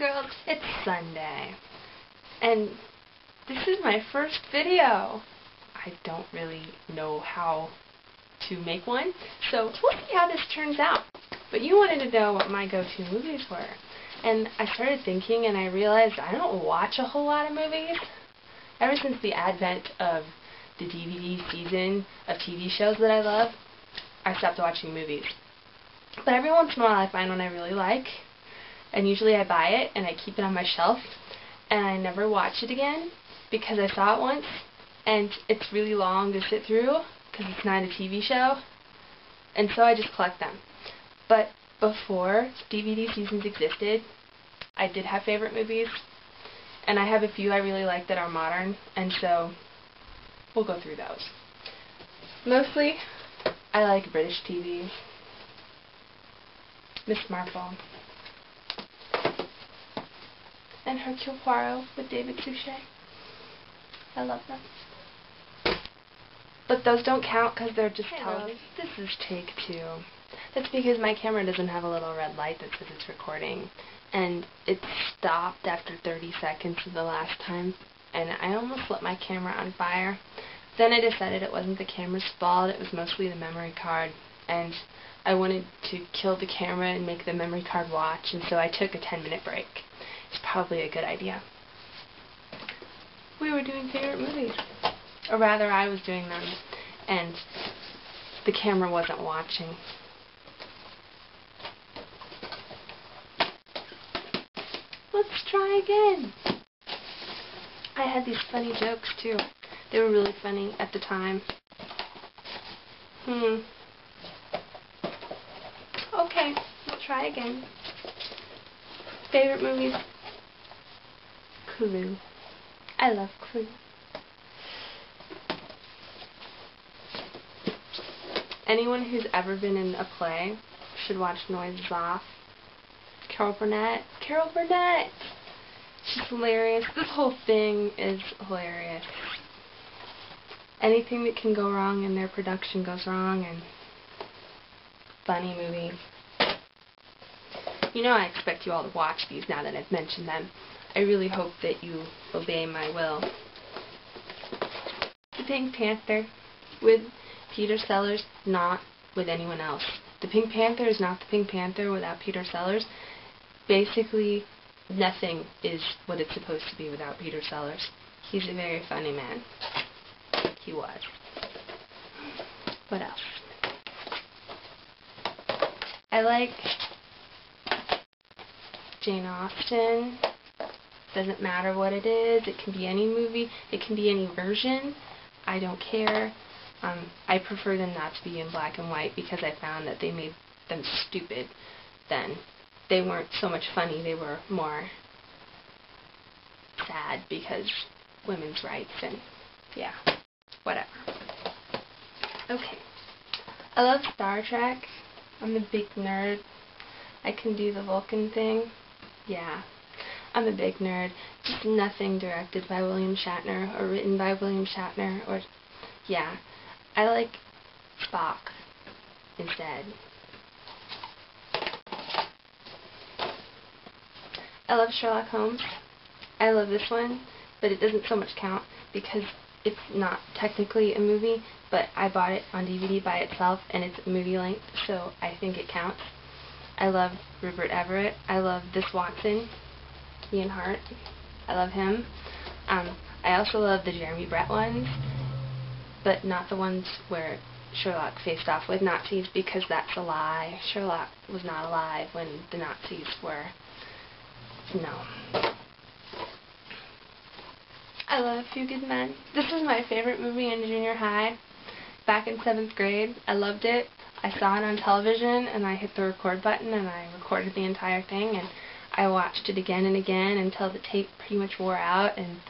girls, it's Sunday, and this is my first video. I don't really know how to make one, so we'll see how this turns out. But you wanted to know what my go-to movies were, and I started thinking and I realized I don't watch a whole lot of movies. Ever since the advent of the DVD season of TV shows that I love, I stopped watching movies. But every once in a while I find one I really like, and usually I buy it and I keep it on my shelf, and I never watch it again because I saw it once, and it's really long to sit through because it's not a TV show, and so I just collect them. But before DVD seasons existed, I did have favorite movies, and I have a few I really like that are modern, and so we'll go through those. Mostly, I like British TV. Miss Marple. And Hercule Poirot with David Suchet. I love them. But those don't count because they're just television. This is take 2. That's because my camera doesn't have a little red light that says it's recording. And it stopped after 30 seconds of the last time. And I almost lit my camera on fire. Then I decided it wasn't the camera's fault, it was mostly the memory card. And I wanted to kill the camera and make the memory card watch, and so I took a 10-minute break. It's probably a good idea. We were doing favorite movies. Or rather, I was doing them, and the camera wasn't watching. Let's try again. I had these funny jokes, too. They were really funny at the time. Okay, we'll try again. Favorite movies? Clue. I love Clue. Anyone who's ever been in a play should watch Noises Off. Carol Burnett. Carol Burnett! She's hilarious. This whole thing is hilarious. Anything that can go wrong in their production goes wrong, and funny movie. You know I expect you all to watch these now that I've mentioned them. I really hope that you obey my will. The Pink Panther with Peter Sellers, not with anyone else. The Pink Panther is not the Pink Panther without Peter Sellers. Basically, nothing is what it's supposed to be without Peter Sellers. He's a very funny man. He was. What else? I like Jane Austen. Doesn't matter what it is. It can be any movie. It can be any version. I don't care. I prefer them not to be in black and white because I found that they made them stupid then. They weren't so much funny. They were more sad because women's rights and yeah, whatever. Okay. I love Star Trek. I'm a big nerd. I can do the Vulcan thing. Yeah, I'm a big nerd. Just nothing directed by William Shatner or written by William Shatner or, yeah. I like Spock instead. I love Sherlock Holmes. I love this one, but it doesn't so much count because it's not technically a movie, but I bought it on DVD by itself and it's movie length, so I think it counts. I love Rupert Everett. I love This Watson, Ian Hart. I love him. I also love the Jeremy Brett ones, but not the ones where Sherlock faced off with Nazis because that's a lie. Sherlock was not alive when the Nazis were. No. I love A Few Good Men. This was my favorite movie in junior high. Back in 7th grade, I loved it. I saw it on television, and I hit the record button, and I recorded the entire thing, and I watched it again and again until the tape pretty much wore out, and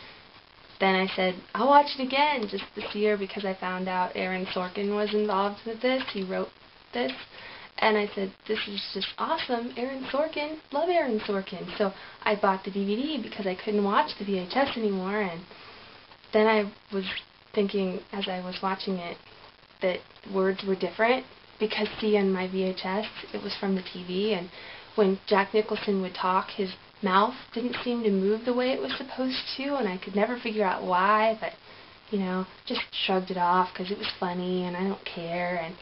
then I said, I'll watch it again just this year because I found out Aaron Sorkin was involved with this. He wrote this. And I said, this is just awesome. Aaron Sorkin. Love Aaron Sorkin. So I bought the DVD because I couldn't watch the VHS anymore. And then I was thinking as I was watching it that words were different because, see, on my VHS, it was from the TV. And when Jack Nicholson would talk, his mouth didn't seem to move the way it was supposed to, and I could never figure out why, but, just shrugged it off because it was funny and I don't care. And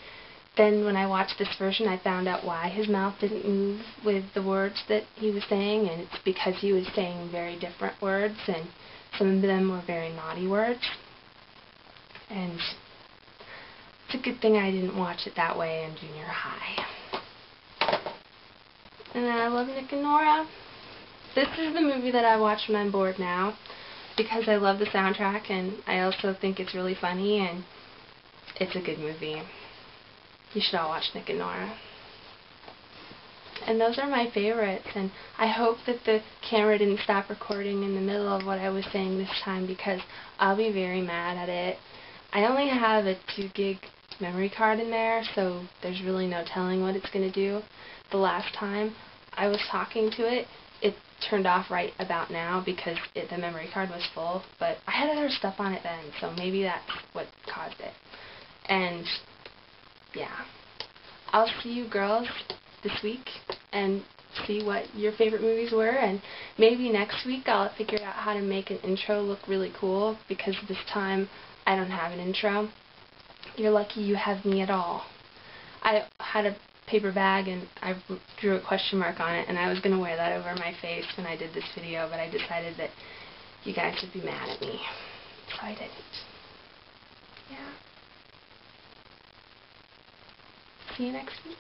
then when I watched this version, I found out why his mouth didn't move with the words that he was saying, and it's because he was saying very different words, and some of them were very naughty words. And it's a good thing I didn't watch it that way in junior high. And I love Nick and Nora. This is the movie that I watch when I'm bored now, because I love the soundtrack, and I also think it's really funny, and it's a good movie. You should all watch Nick and Nora. And those are my favorites, and I hope that the camera didn't stop recording in the middle of what I was saying this time, because I'll be very mad at it. I only have a 2 gig memory card in there, so there's really no telling what it's going to do. The last time I was talking to it, it turned off right about now because the memory card was full, but I had other stuff on it then, so maybe that's what caused it. And yeah, I'll see you girls this week and see what your favorite movies were, and maybe next week I'll figure out how to make an intro look really cool, because this time I don't have an intro. You're lucky you have me at all. I had a paper bag and I drew a question mark on it, and I was going to wear that over my face when I did this video, but I decided that you guys would be mad at me, so I didn't. Yeah. See you next week.